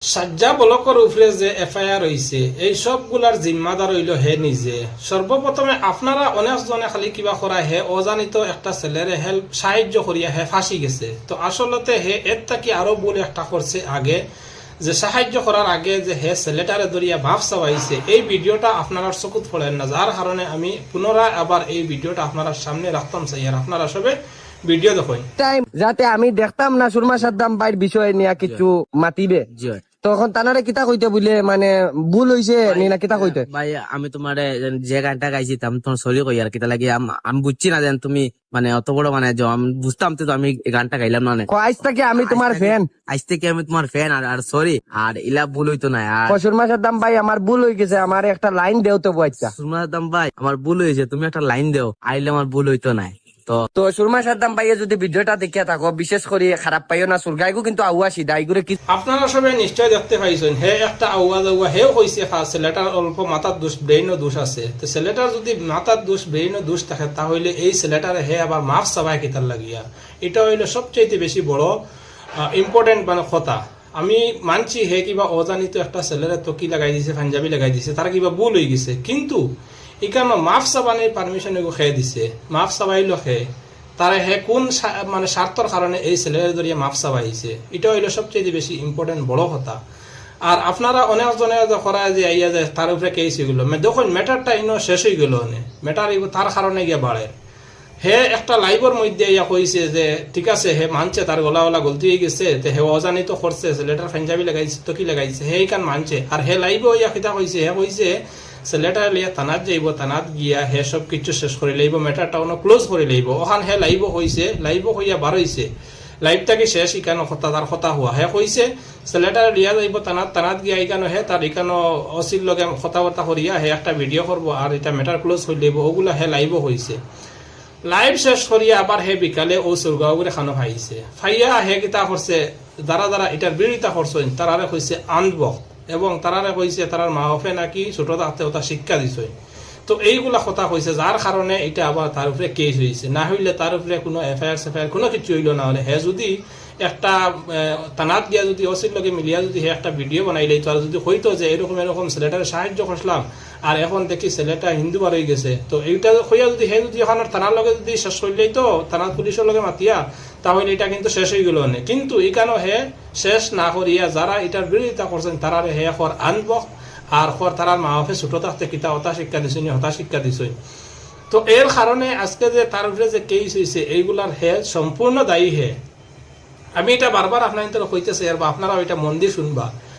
সাজ্জা ব্লকের উপরে যে এফআইআর হয়েছে এই সবগুলার জিম্মাদার হইল হে নিজে। সর্বপ্রথমে আপনারা অনেকজনে খালি কিবা করা হে অজানিত একটা ছেলেরে হেল্প সাহায্য করিয়া হে ফাঁসি গেছে। তো আসলতে হে এর থাকি আরো বল একটা করছে আগে, যে সাহায্য করার আগে যে হে ছেলেটারে ধরিয়া ভাব চাবাইছে। এই ভিডিওটা আপনারা চকুত পড়েন না, যার কারণে আমি পুনরায় আবার এই ভিডিওটা আপনারা সামনে রাখতাম চাই। আর আপনারা সবে ভিডিও দেখুন টাইম যাতে আমি দেখতাম না সুরমা সাদ্দাম ভাইয়ের বিষয় নিয়ে কিছু মাতিবে, তখন তানারে কিতা কইতে বলে মানে ভুল হইছে নি না কিতা কইতে। ভাই আমি তোমার যে গানটা গাইছি আমি তোমার সরি কই আর কিতা লাগে আমি বুঝছি না যেন তুমি মানে অত বড় মানে আমি বুঝতাম তো আমি এই গানটা গাইলাম না। আজ থেকে আমি তোমার ফ্যান, আজ থেকে আমি তোমার ফ্যান। আর সরি, আর ইলা ভুল হইতো না। আর সুরমা সাদ্দাম ভাই আমার ভুল হয়ে গেছে, আমার একটা লাইন দেও তো বইটা। সুরমা সাদ্দাম ভাই আমার ভুল হয়েছে, তুমি একটা লাইন দেও, আইলে আমার ভুল হইতো না। তো সুরমা সাদ্দাম ভাইয়ে যদি ভিডিওটা দেখিয়া থাকো বিশেষ করে খারাপ পাইও না, সুরগাইগু কিন্তু আউয়া সিধা এগুলো কি আপনারা সবাই নিশ্চয় দেখতে পাইছেন হে একটা আউয়া দাউয়া হেও কইছে ছেলেটার অল্প মাথার দোষ ব্রেইনও দোষ আছে। তো ছেলেটার যদি মাথার দোষ ব্রেইনও দোষ থাকে তাহলে এই ছেলেটার হে আবার মাফ চাবাই কিতার লাগিয়া, এটা হইলো সবচেয়ে বেশি বড় ইম্পর্টেন্ট মানে কথা। আমি মানছি হে কিবা অজানিত একটা ছেলের তকি লাগাই দিছে, পাঞ্জাবি লাগাই দিছে, তার কিবা ভুল হয়ে গেছে, কিন্তু এখানে মাফ চাবানির পারমিশন খেয়ে দিছে। মাফ চাবাইলো খেয়ে তারা হে কোন মানে স্বার্থর কারণে এই ছেলের জড়িয়ে মাফ চাবাইছে, এটা হইলো সবচেয়ে বেশি ইম্পর্টেন্ট বড় কথা। আর আপনারা অনেকজনে করা যে আইয়া যায় তার উপরে কেস হয়ে গেল, দেখুন ম্যাটারটা ইনো শেষ হয়ে গেল, ম্যাটার তার কারণে গিয়ে বাড়ে। হে একটা লাইভের মধ্যে ইয়া কইছে যে ঠিক আছে হে মানছে তার গলা গলতি হয়ে গেছে, হে অজানিত করছে, ছেলেটার পাঞ্জাবি লাগাইছে তো কি লাগাইছে হে কান মানছে। আর হে লাইভে ইয়া কিতা কইছে, হে কইছে ছেলেটা লিয়া থানাত যাইব, থানাত গিয়া হে সব কিছু শেষ করে লইব, ম্যাটারটা ক্লোজ করে লইব। ওখান হে লাইভ হইছে, লাইভ হইয়া বার হইছে, লাইভটাকে শেষ ইকানো কথা তার কথা হওয়া। হে কইছে ছেলেটা লিয়া যাইব থানাত, থানাত গিয়া ইকানো হে তার ইকানো অসির লগে কথাবার্তা করিয়া হে একটা ভিডিও করবো আর এটা ম্যাটার ক্লোজ হয়ে লইব, ওগুলা হে লাইভ হইছে। লাইভ শেষ করিয়া আবার হে বিকালে ও সুরগাঁওরে খানো খাইছে, ফাইয়া হে কিতা করছে যারা যারা এটার বিরোধিতা করছেন তারারে কইছে আনবক, এবং তারারে কইছে তারার মা বাপে নাকি ছোট থাকতে ওটা শিক্ষা দিছে। তো এইগুলা কথা কইছে, যার কারণে এটা আবার তার উপরে কেস হয়েছে। না হইলে তার উপরে কোনো এফআইআর সেফআইআর কোনো কিছু হইল না। হলে হে যদি একটা থানাত গিয়া যদি অসির লগে মিলিয়া যদি হে একটা ভিডিও বানাই লইতো আর যদি হইতো যে এরকম এরকম ছেলেটার সাহায্য করলাম আর এখন দেখি ছেলেটা হিন্দু বার হয়ে গেছে, তো এইটা হইয়া যদি হে যদি এখন থানার লগে যদি শেষ করলেই তো থানার পুলিশের লগে মাতিয়া, তাহলে এটা কিন্তু শেষ হয়ে গেল না। কিন্তু এখানে হে শেষ না করিয়া যারা এটার বিরোধিতা করছেন তারা হে খর আনবক আর খর তারার মা বাপে ছোট থাকতে কিতা হতা শিক্ষা দিছে হতা শিক্ষা দিছে। তো এর কারণে আজকে যে তার উপরে যে কেস হয়েছে এইগুলার হে সম্পূর্ণ দায়ী হে। আমি এটা বারবার আপনার কইতেছি আর আপনারাও এটা মন দিয়ে শুনবা।